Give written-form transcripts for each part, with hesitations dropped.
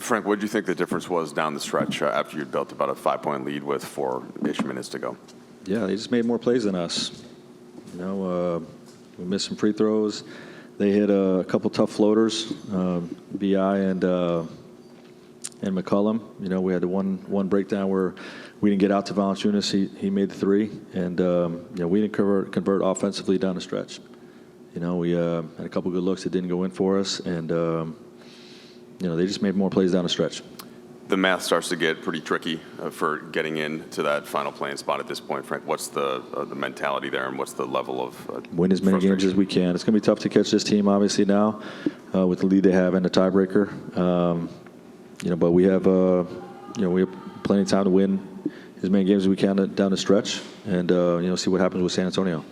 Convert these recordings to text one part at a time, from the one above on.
Frank, what do you think the difference was down the stretch after you'd built about a 5-point lead with 4-ish minutes to go? Yeah, they just made more plays than us. We missed some free throws. They hit a couple tough floaters, B.I. and McCollum. We had the one breakdown where we didn't get out to Valanciunas. He made the three, and we didn't convert offensively down the stretch. We had a couple good looks that didn't go in for us, and they just made more plays down the stretch. The math starts to get pretty tricky for getting into that final playing spot at this point, Frank. What's the mentality there, and what's the level of win as many games as we can? It's going to be tough to catch this team, obviously, now with the lead they have and the tiebreaker. But we have plenty of time to win as many games as we can down the stretch, and see what happens with San Antonio.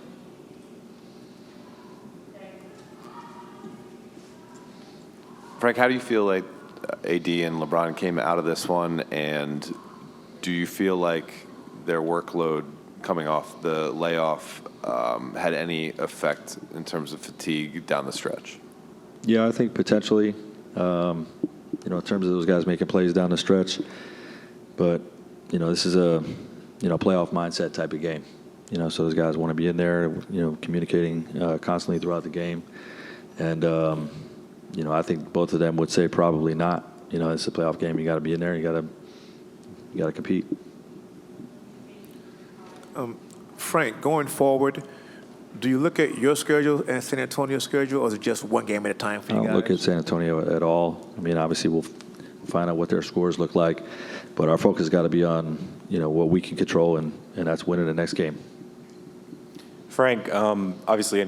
Frank, how do you feel like AD and LeBron came out of this one, and do you feel like their workload coming off the layoff had any effect in terms of fatigue down the stretch? Yeah, I think potentially, in terms of those guys making plays down the stretch. But, this is a, playoff mindset type of game. So those guys want to be in there, communicating constantly throughout the game. And, I think both of them would say probably not. It's a playoff game. You got to be in there. You got to compete. Frank, going forward, do you look at your schedule and San Antonio's schedule, or is it just one game at a time for you guys? I don't look at San Antonio at all. Obviously we'll find out what their scores look like, but our focus has got to be on what we can control, and that's winning the next game. Frank, obviously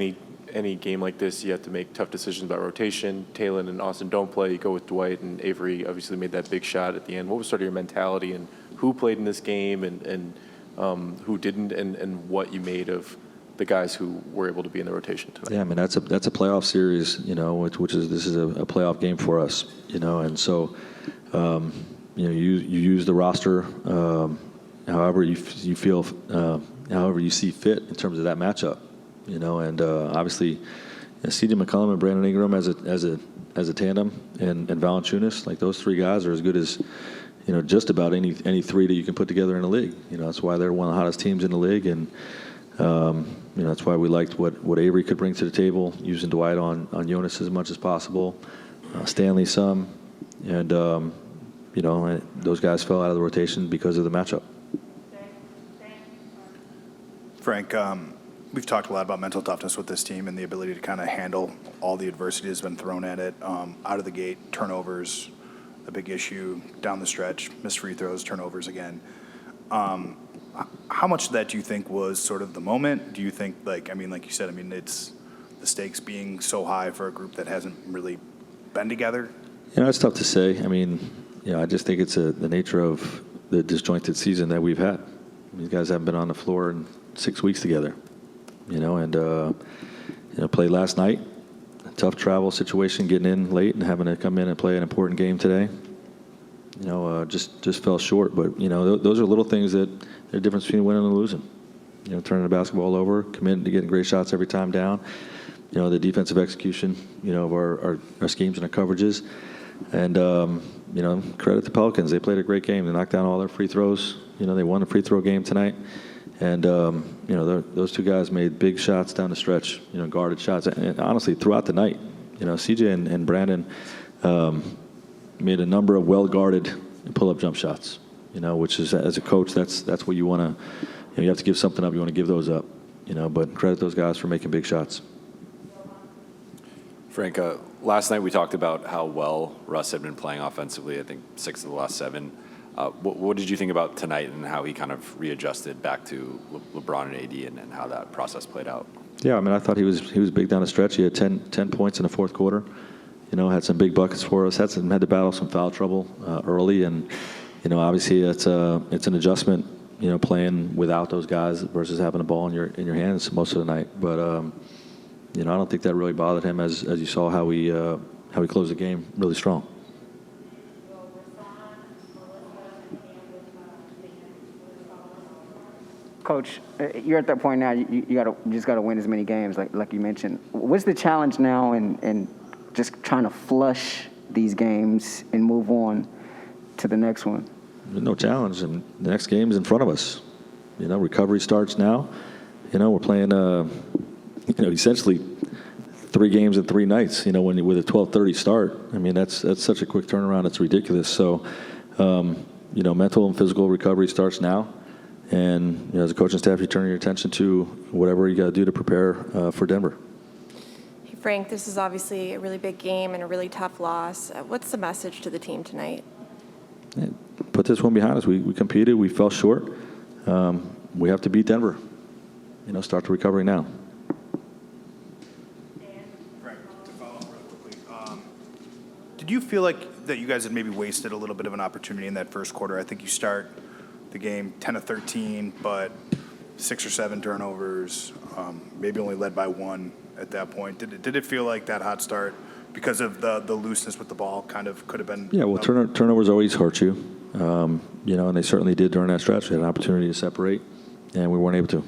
any game like this, you have to make tough decisions about rotation. Talon and Austin don't play. You go with Dwight, and Avery obviously made that big shot at the end. What was sort of your mentality, and who played in this game, and who didn't, and what you made of the guys who were able to be in the rotation tonight? Yeah, that's a playoff series, this is a playoff game for us, and so you use the roster however you feel, however you see fit in terms of that matchup. And obviously, C.J. McCollum and Brandon Ingram as a tandem, and Valanciunas, like those three guys are as good as just about any three that you can put together in the league. That's why they're one of the hottest teams in the league, and that's why we liked what Avery could bring to the table, using Dwight on Jonas as much as possible, Stanley some, and those guys fell out of the rotation because of the matchup. Frank, we've talked a lot about mental toughness with this team and the ability to kind of handle all the adversity that's been thrown at it. Out of the gate, turnovers, a big issue down the stretch, missed free throws, turnovers again. How much of that do you think was sort of the moment? Do you think, like you said, it's the stakes being so high for a group that hasn't really been together? It's tough to say. I just think it's the nature of the disjointed season that we've had. These guys haven't been on the floor in 6 weeks together. Played last night, a tough travel situation, getting in late and having to come in and play an important game today. Just fell short. But, those are little things that are the difference between winning and losing. Turning the basketball over, committing to getting great shots every time down. The defensive execution, of our schemes and our coverages. And, credit the Pelicans. They played a great game. They knocked down all their free throws. They won the free throw game tonight. And, those two guys made big shots down the stretch, guarded shots. And honestly, throughout the night, CJ and Brandon made a number of well-guarded pull-up jump shots, which is, as a coach, that's what you want to, you have to give something up. You want to give those up, but credit those guys for making big shots. Frank, last night we talked about how well Russ had been playing offensively, I think 6 of the last 7. What did you think about tonight and how he kind of readjusted back to LeBron and AD and how that process played out? Yeah, I thought he was big down the stretch. He had 10 points in the fourth quarter. Had some big buckets for us. Had to battle some foul trouble early, and obviously it's an adjustment. Playing without those guys versus having the ball in your hands most of the night. But I don't think that really bothered him as you saw how he closed the game really strong. Coach, you're at that point now. You just got to win as many games, like you mentioned. What's the challenge now in just trying to flush these games and move on to the next one? There's no challenge, and the next game is in front of us. Recovery starts now. We're playing, essentially 3 games in 3 nights. With a 12:30 start. I mean, that's such a quick turnaround. It's ridiculous. So, mental and physical recovery starts now. And as a coaching staff, you turn your attention to whatever you got to do to prepare for Denver. Hey, Frank, this is obviously a really big game and a really tough loss. What's the message to the team tonight? Yeah, put this one behind us. We competed. We fell short. We have to beat Denver. Start the recovery now. Frank, to follow up really quickly, did you feel like that you guys had maybe wasted a little bit of an opportunity in that first quarter? I think you start the game 10 of 13, but 6 or 7 turnovers, maybe only led by 1 at that point. Did it feel like that hot start, because of the looseness with the ball, kind of could have been? Yeah, well, turnovers always hurt you, and they certainly did during that stretch. We had an opportunity to separate, and we weren't able to.